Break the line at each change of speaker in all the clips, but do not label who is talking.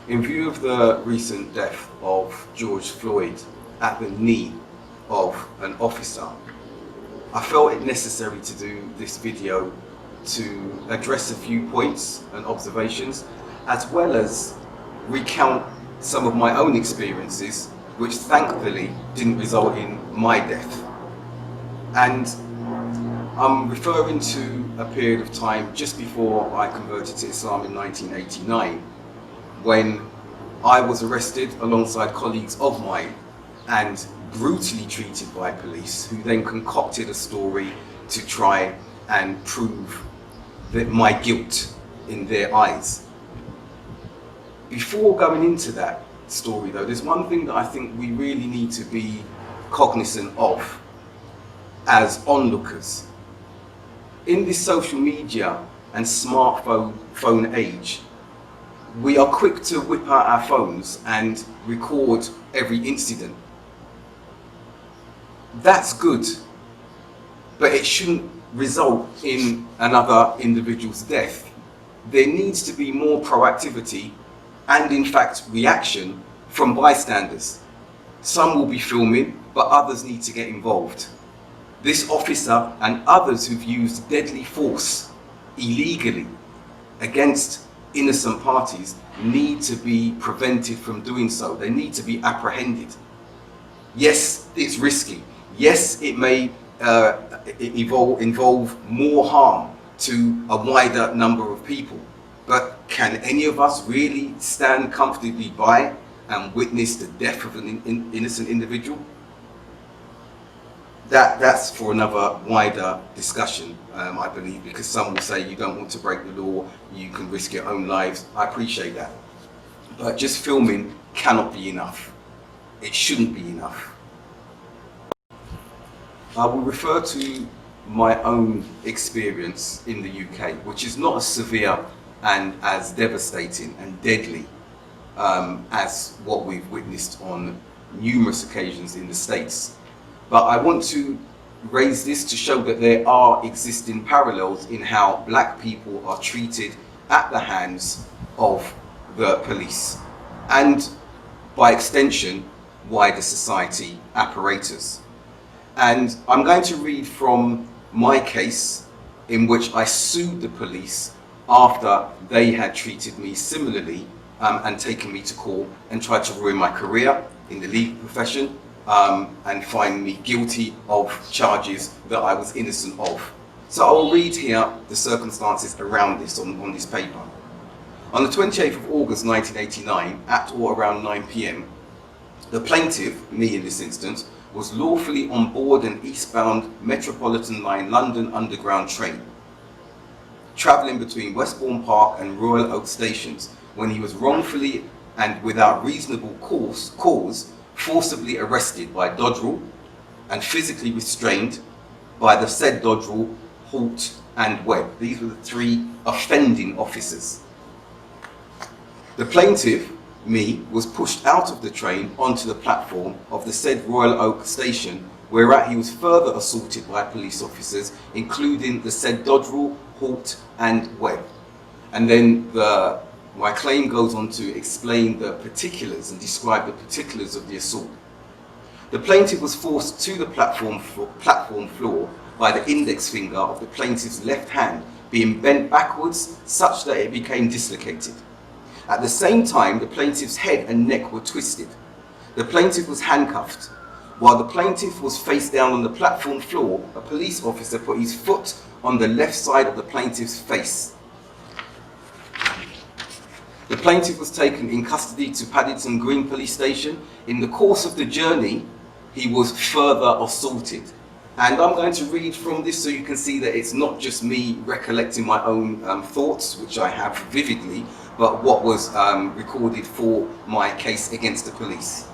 In view of the recent death of George Floyd at the knee of an officer, I felt it necessary to do this video to address a few points and observations, as well as recount some of my own experiences, which thankfully didn't result in my death. And I'm referring to a period of time just before I converted to Islam in 1989, when I was arrested alongside colleagues of mine and brutally treated by police, who then concocted a story to try and prove that my guilt in their eyes. Before going into that story though, there's one thing that I think we really need to be cognizant of as onlookers. In this social media and smartphone age, we are quick to whip out our phones and record every incident. That's good, but it shouldn't result in another individual's death. There needs to be more proactivity and in fact reaction from bystanders. Some will be filming, but others need to get involved. This officer and others who've used deadly force illegally against innocent parties need to be prevented from doing so. They need to be apprehended. Yes, it's risky. Yes, it may involve more harm to a wider number of people. But can any of us really stand comfortably by and witness the death of an innocent individual? That's for another wider discussion, I believe, because some will say you don't want to break the law, you can risk your own lives. I appreciate that. But just filming cannot be enough. It shouldn't be enough. I will refer to my own experience in the UK, which is not as severe and as devastating and deadly as what we've witnessed on numerous occasions in the States. But I want to raise this to show that there are existing parallels in how black people are treated at the hands of the police and, by extension, wider society apparatus. And I'm going to read from my case in which I sued the police after they had treated me similarly and taken me to court and tried to ruin my career in the legal profession and find me guilty of charges that I was innocent of. So I'll read here the circumstances around this on this paper. On the 28th of August 1989, at or around 9 p.m, the plaintiff, me in this instance, was lawfully on board an eastbound Metropolitan Line London Underground train, travelling between Westbourne Park and Royal Oak stations, when he was wrongfully and without reasonable cause forcibly arrested by Dodrell and physically restrained by the said Dodrell, Halt and Webb. These were the three offending officers. The plaintiff, me, was pushed out of the train onto the platform of the said Royal Oak station, whereat he was further assaulted by police officers, including the said Dodrell, Halt and Webb. And then my claim goes on to explain the particulars and describe the particulars of the assault. The plaintiff was forced to the platform floor by the index finger of the plaintiff's left hand being bent backwards such that it became dislocated. At the same time, the plaintiff's head and neck were twisted. The plaintiff was handcuffed. While the plaintiff was face down on the platform floor, a police officer put his foot on the left side of the plaintiff's face. The plaintiff was taken in custody to Paddington Green Police Station. In the course of the journey, he was further assaulted. And I'm going to read from this so you can see that it's not just me recollecting my own thoughts, which I have vividly, but what was recorded for my case against the police.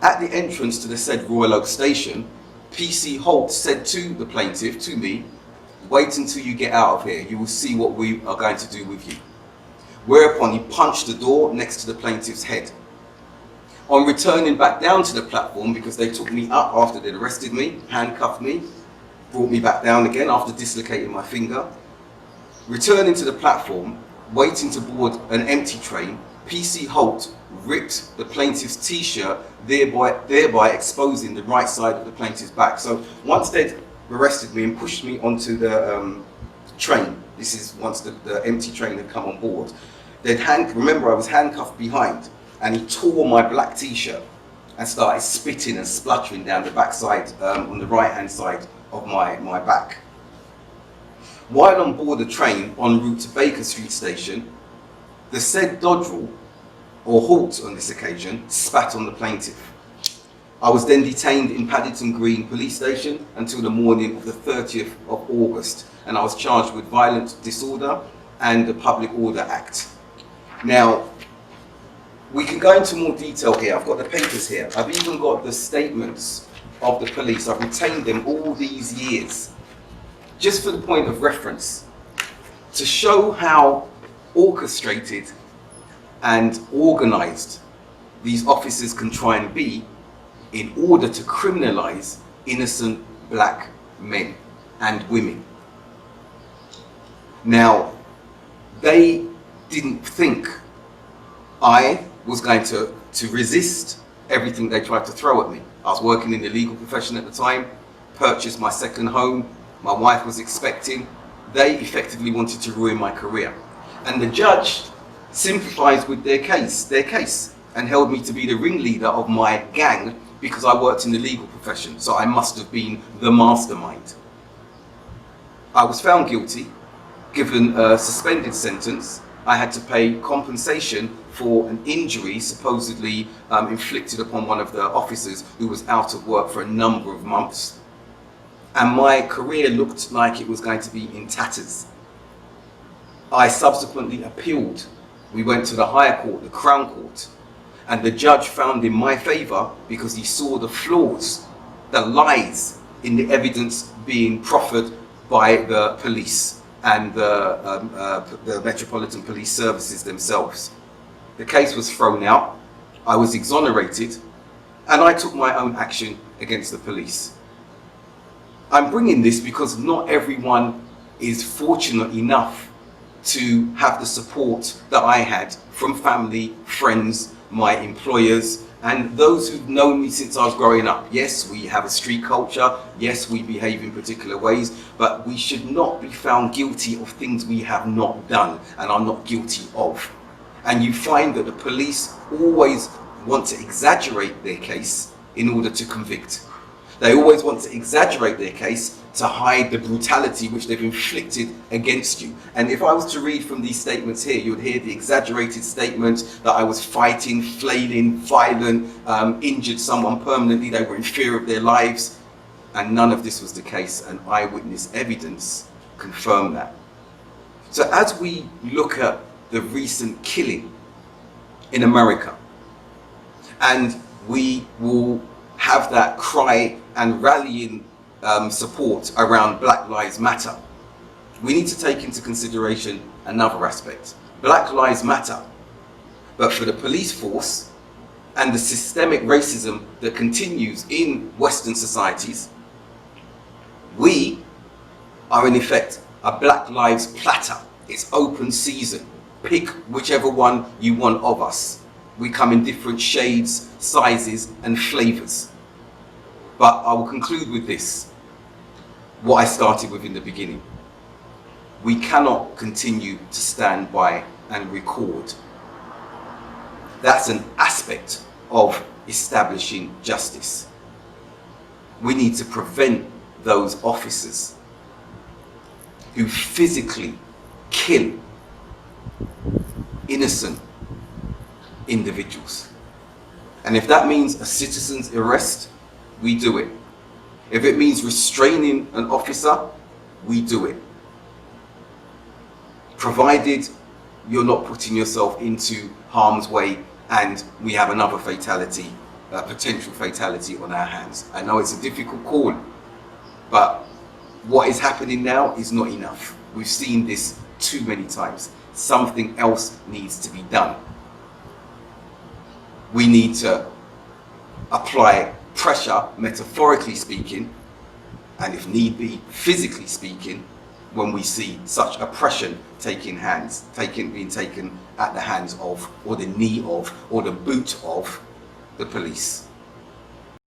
At the entrance to the said Royal Oak Station, PC Holt said to the plaintiff, to me, "Wait until you get out of here, you will see what we are going to do with you." Whereupon he punched the door next to the plaintiff's head. On returning back down to the platform, because they took me up after they'd arrested me, handcuffed me, brought me back down again after dislocating my finger. Returning to the platform, waiting to board an empty train, PC Holt ripped the plaintiff's t-shirt, thereby exposing the right side of the plaintiff's back. So once they'd arrested me and pushed me onto the train, this is once the empty train had come on board, remember I was handcuffed behind, and he tore my black t-shirt and started spitting and spluttering down the backside, on the right hand side of my back. While on board the train en route to Baker Street station, the said dodgerel, or halt on this occasion, spat on the plaintiff. I was then detained in Paddington Green Police Station until the morning of the 30th of August, and I was charged with violent disorder and the Public Order Act. Now, we can go into more detail here. I've got the papers here. I've even got the statements of the police. I've retained them all these years, just for the point of reference, to show how orchestrated and organized these officers can try and be in order to criminalize innocent black men and women. Now, they didn't think I was going to resist everything they tried to throw at me. I was working in the legal profession at the time, purchased my second home, my wife was expecting. They effectively wanted to ruin my career. And the judge sympathized with their case, and held me to be the ringleader of my gang because I worked in the legal profession, so I must have been the mastermind. I was found guilty, given a suspended sentence. I had to pay compensation for an injury supposedly inflicted upon one of the officers who was out of work for a number of months. And my career looked like it was going to be in tatters. I subsequently appealed. We went to the higher court, the Crown Court, and the judge found in my favor because he saw the flaws, the lies in the evidence being proffered by the police and the Metropolitan Police Services themselves. The case was thrown out, I was exonerated, and I took my own action against the police. I'm bringing this because not everyone is fortunate enough to have the support that I had from family, friends, my employers, and those who've known me since I was growing up. Yes, we have a street culture. Yes, we behave in particular ways, but we should not be found guilty of things we have not done and are not guilty of. And you find that the police always want to exaggerate their case in order to convict. They always want to exaggerate their case to hide the brutality which they've inflicted against you. And if I was to read from these statements here, you'd hear the exaggerated statement that I was fighting, flailing, violent, injured someone permanently, they were in fear of their lives. And none of this was the case, and eyewitness evidence confirmed that. So as we look at the recent killing in America, and we will have that cry and rallying support around Black Lives Matter, we need to take into consideration another aspect. Black Lives Matter, but for the police force and the systemic racism that continues in Western societies, we are in effect a Black Lives Platter. It's open season. Pick whichever one you want of us. We come in different shades, sizes, and flavors. But I will conclude with this, what I started with in the beginning. We cannot continue to stand by and record. That's an aspect of establishing justice. We need to prevent those officers who physically kill innocent individuals. And if that means a citizen's arrest, we do it. If it means restraining an officer, we do it. Provided you're not putting yourself into harm's way and we have another fatality, a potential fatality on our hands. I know it's a difficult call, but what is happening now is not enough. We've seen this too many times. Something else needs to be done. We need to apply pressure, metaphorically speaking, and if need be, physically speaking, when we see such oppression being taken at the hands of, or the knee of, or the boot of the police.